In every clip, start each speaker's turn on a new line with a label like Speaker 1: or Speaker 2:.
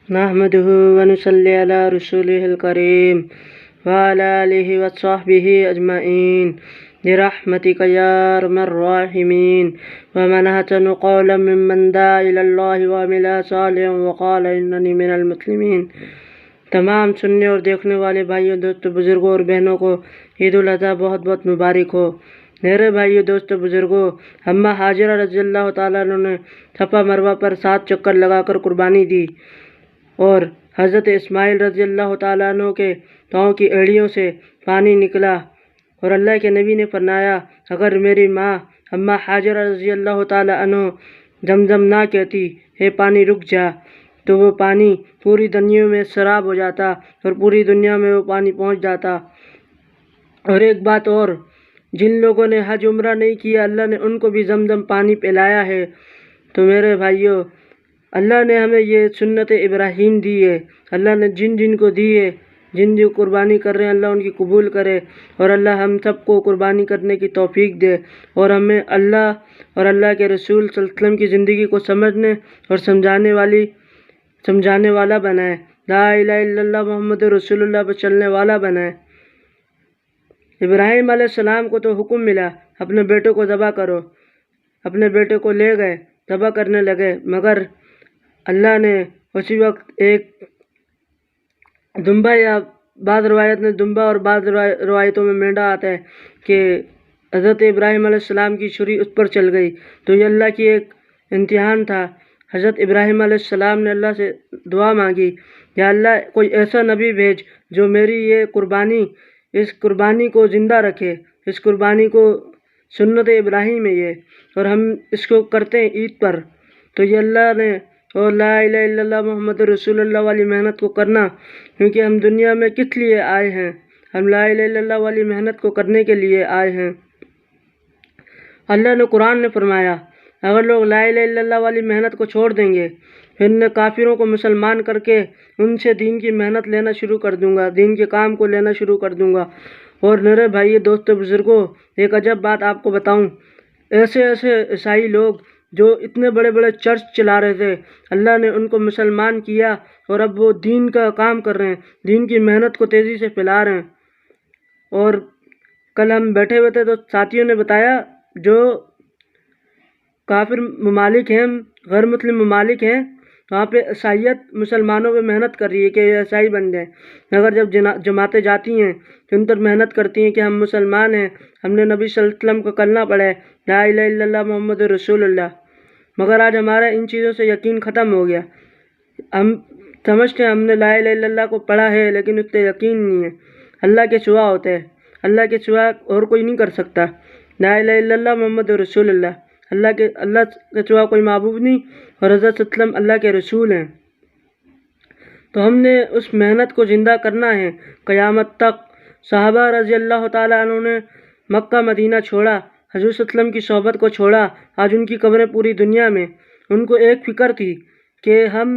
Speaker 1: نحمده ونصلي على رسوله الكريم وعلى آله وصحبه أجمعين برحمتك يا أرحم الراحمين. ومن أحسن قولا ممن دعا إلى الله وعمل صالحا وقال إنني من المسلمين. تمام سننے اور دیکھنے والے بھائیوں، دوستوں، بزرگوں اور بہنوں کو عید الاضحیٰ بہت بہت مبارک ہو۔ میرے بھائیوں، دوستوں، بزرگوں، اماں ہاجرہ رضی اللہ تعالیٰ عنہ نے صفا مروہ پر 7 چکر لگا کر قربانی دی، اور حضرت اسماعیل رضی اللہ تعالیٰ عنہ کے پاؤں کی ایڑیوں سے پانی نکلا، اور اللہ کے نبی نے فرمایا، اگر میری ماں اماں ہاجرہ رضی اللہ تعالیٰ عنہ زمزم نہ کہتی، ہے پانی رک جا، تو وہ پانی پوری دنیا میں سراب ہو جاتا اور پوری دنیا میں وہ پانی پہنچ جاتا۔ اور ایک بات اور، جن لوگوں نے حج عمرہ نہیں کیا، اللہ نے ان کو بھی زمزم پانی پلایا ہے۔ تو میرے بھائیوں، اللہ نے ہمیں یہ سنت ابراہیم دی ہے، اللہ نے جن کو دی ہے، جن جو قربانی کر رہے ہیں، اللہ ان کی قبول کرے، اور اللہ ہم سب کو قربانی کرنے کی توفیق دے، اور ہمیں اللہ اور اللہ کے رسول صلی اللہ علیہ وسلم کی زندگی کو سمجھنے اور سمجھانے والا بنائے، لا الہ الا اللہ محمد رسول اللہ پر چلنے والا بنائے۔ ابراہیم علیہ السلام کو تو حکم ملا، اپنے بیٹے کو ذبح کرو، اپنے بیٹے کو لے گئے، ذبح کرنے لگے، مگر اللہ نے اسی وقت ایک دمبا، یا بعض روایت میں دمبا اور بعض روایتوں میں مینڈا آتا ہے، کہ حضرت ابراہیم علیہ السلام کی چھری اس پر چل گئی۔ تو یہ اللہ کی ایک امتحان تھا۔ حضرت ابراہیم علیہ السلام نے اللہ سے دعا مانگی، یا اللہ کوئی ایسا نبی بھیج جو میری یہ قربانی، اس قربانی کو زندہ رکھے، اس قربانی کو، سنت ابراہیم ہے یہ، اور ہم اس کو کرتے ہیں عید پر۔ تو یہ اللہ نے، اور لا الہ الا اللہ محمد رسول اللہ والی محنت کو کرنا، کیونکہ ہم دنیا میں کس لیے آئے ہیں؟ ہم لا الہ الا اللہ والی محنت کو کرنے کے لیے آئے ہیں۔ اللہ نے قرآن نے فرمایا، اگر لوگ لا الہ الا اللہ والی محنت کو چھوڑ دیں گے، پھر میں کافروں کو مسلمان کر کے ان سے دین کی محنت لینا شروع کر دوں گا، دین کے کام کو لینا شروع کر دوں گا۔ اور میرے بھائی، دوستو، بزرگوں، ایک عجب بات آپ کو بتاؤں، ایسے عیسائی لوگ جو اتنے بڑے بڑے چرچ چلا رہے تھے، اللہ نے ان کو مسلمان کیا، اور اب وہ دین کا کام کر رہے ہیں، دین کی محنت کو تیزی سے پھیلا رہے ہیں۔ اور کل ہم بیٹھے ہوئے تھے تو ساتھیوں نے بتایا، جو کافر ممالک ہیں، غیر مسلم ممالک ہیں، وہاں پہ عیسائیت مسلمانوں پہ محنت کر رہی ہے کہ یہ عیسائی بن جائیں، مگر جب جماعتیں جاتی ہیں تو ان پر محنت کرتی ہیں کہ ہم مسلمان ہیں، ہم نے نبی صلی اللہ علیہ وسلم کو کلمہ پڑھا ہے، لا الہ الا اللہ محمد رسول اللہ، مگر آج ہمارا ان چیزوں سے یقین ختم ہو گیا۔ ہم سمجھتے ہیں ہم نے لا الہ الا اللہ کو پڑھا ہے، لیکن اس پہ یقین نہیں ہے۔ اللہ کے سوا ہوتا ہے، اللہ کے سوا اور کوئی نہیں کر سکتا، لا الہ الا اللہ محمد رسول اللہ، اللہ کے سوا کوئی معبود نہیں، اور حضرت صلی اللہ علیہ وسلم اللہ کے رسول ہیں۔ تو ہم نے اس محنت کو زندہ کرنا ہے قیامت تک۔ صحابہ رضی اللہ تعالیٰ عنہ نے مکہ مدینہ چھوڑا، حضور صلی اللہ علیہ وسلم کی صحبت کو چھوڑا، آج ان کی قبریں پوری دنیا میں۔ ان کو ایک فکر تھی کہ ہم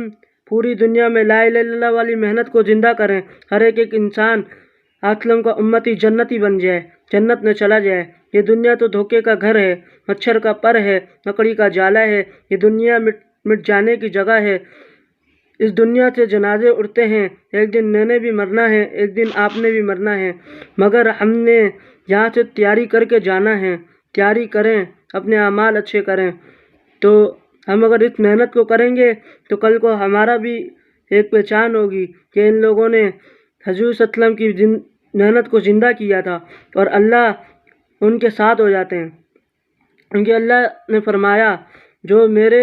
Speaker 1: پوری دنیا میں لا الہ الا اللہ والی محنت کو زندہ کریں، ہر ایک انسان اسلم کا امتی جنتی بن جائے، جنت میں چلا جائے۔ یہ دنیا تو دھوکے کا گھر ہے، مچھر کا پر ہے، لکڑی کا جالا ہے، یہ دنیا مٹ جانے کی جگہ ہے۔ اس دنیا سے جنازے اڑتے ہیں، ایک دن میں نے بھی مرنا ہے، ایک دن آپ نے بھی مرنا ہے، مگر ہم نے یہاں سے تیاری کر کے جانا ہے۔ تیاری کریں، اپنے اعمال اچھے کریں، تو ہم اگر اس محنت کو کریں گے تو کل کو ہمارا بھی ایک پہچان ہوگی کہ ان لوگوں نے حضور صلی اللہ علیہ وسلم کی محنت کو زندہ کیا تھا، اور اللہ ان کے ساتھ ہو جاتے ہیں، کیونکہ اللہ نے فرمایا، جو میرے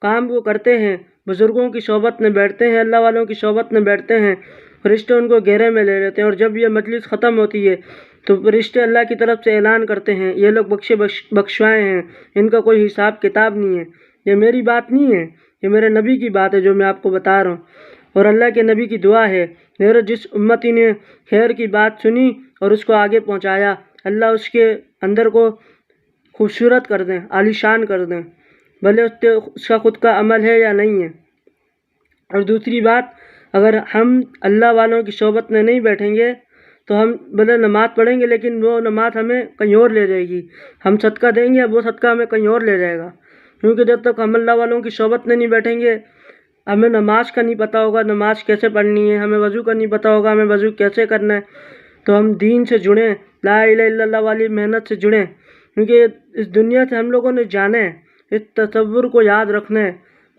Speaker 1: کام کو کرتے ہیں، بزرگوں کی صحبت میں بیٹھتے ہیں، اللہ والوں کی صحبت میں بیٹھتے ہیں، فرشتے ان کو گھیرے میں لے لیتے ہیں، اور جب یہ مجلس ختم ہوتی ہے تو فرشتے اللہ کی طرف سے اعلان کرتے ہیں، یہ لوگ بخشے بخشوائے ہیں، ان کا کوئی حساب کتاب نہیں ہے۔ یہ میری بات نہیں ہے، یہ میرے نبی کی بات ہے جو میں آپ کو بتا رہا ہوں، اور اللہ کے نبی کی دعا ہے، میرے جس امتی نے خیر کی بات سنی اور اس کو آگے پہنچایا، اللہ اس کے اندر کو خوبصورت کر دیں، عالیشان کر دیں، بھلے اس کا خود کا عمل ہے یا نہیں ہے۔ اور دوسری بات، اگر ہم اللہ والوں کی صحبت میں نہیں بیٹھیں گے تو ہم بھلے نماز پڑھیں گے، لیکن وہ نماز ہمیں کہیں اور لے جائے گی، ہم صدقہ دیں گے، وہ صدقہ ہمیں کہیں اور لے جائے گا، کیونکہ جب تک ہم اللہ والوں کی صحبت میں نہیں بیٹھیں گے، ہمیں نماز کا نہیں پتہ ہوگا نماز کیسے پڑھنی ہے، ہمیں وضو کا نہیں پتہ ہوگا ہمیں وضو کیسے کرنا ہے، تو ہم دین سے جڑیں، لا الہ الا اللہ والی محنت سے جڑیں، کیونکہ اس دنیا سے ہم لوگوں نے جانا ہے، اس تصور کو یاد رکھنا ہے،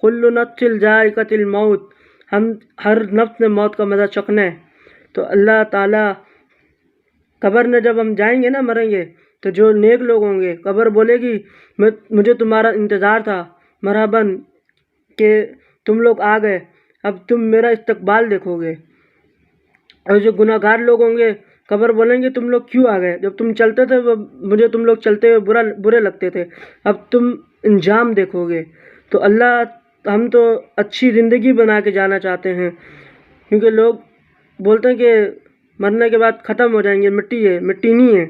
Speaker 1: کل نفس ذائقۃ الموت، ہم ہر نفس نے موت کا مزہ چکھنا ہے۔ تو اللہ تعالیٰ قبر میں جب ہم جائیں گے نا، مریں گے، تو جو نیک لوگ ہوں گے قبر بولے گی مجھے تمہارا انتظار تھا، مرحباً کہ تم لوگ آ گئے، اب تم میرا استقبال دیکھو گے۔ اور جو گناہ گار لوگ ہوں گے قبر بولیں گے تم لوگ کیوں آ گئے، جب تم چلتے تھے مجھے تم لوگ چلتے ہوئے برے لگتے تھے، اب تم انجام دیکھو گے۔ تو اللہ ہم تو اچھی زندگی بنا کے جانا چاہتے ہیں، کیونکہ لوگ بولتے ہیں کہ مرنے کے بعد ختم ہو جائیں گے، مٹی ہے، مٹی نہیں ہے،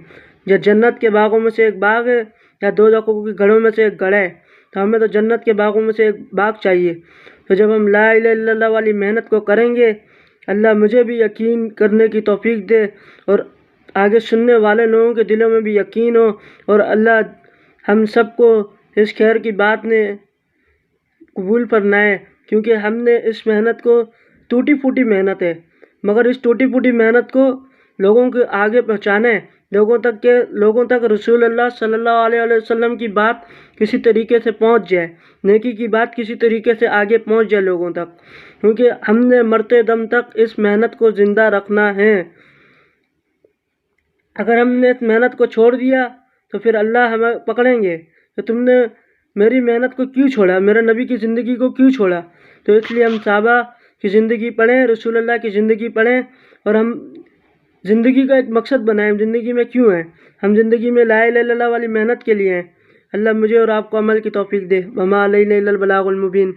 Speaker 1: یا جنت کے باغوں میں سے ایک باغ ہے یا دوزخوں کی گڑھوں میں سے ایک گڑھ ہے، تو ہمیں تو جنت کے باغوں میں سے ایک باغ چاہیے۔ تو جب ہم لا الہ الا اللہ والی محنت کو کریں گے، اللہ مجھے بھی یقین کرنے کی توفیق دے اور آگے سننے والے لوگوں کے دلوں میں بھی یقین ہو، اور اللہ ہم سب کو اس خیر کی بات نے قبول فرمائے، کیونکہ ہم نے اس محنت کو ٹوٹی پھوٹی محنت ہے، مگر اس ٹوٹی پھوٹی محنت کو لوگوں کے آگے پہنچانا ہے، لوگوں تک رسول اللہ صلی اللہ علیہ وسلم کی بات کسی طریقے سے پہنچ جائے، نیکی کی بات کسی طریقے سے آگے پہنچ جائے لوگوں تک، کیونکہ ہم نے مرتے دم تک اس محنت کو زندہ رکھنا ہے۔ اگر ہم نے اس محنت کو چھوڑ دیا تو پھر اللہ ہمیں پکڑیں گے کہ تم نے میری محنت کو کیوں چھوڑا، میرے نبی کی زندگی کو کیوں چھوڑا۔ تو اس لیے ہم صحابہ کی زندگی پڑھیں، رسول اللہ کی زندگی پڑھیں، اور ہم زندگی کا ایک مقصد بنائیں، زندگی میں کیوں ہیں، ہم زندگی میں لا الہ الا اللہ والی محنت کے لیے ہیں۔ اللہ مجھے اور آپ کو عمل کی توفیق دے۔ وما علینا الا البلاغ المبین۔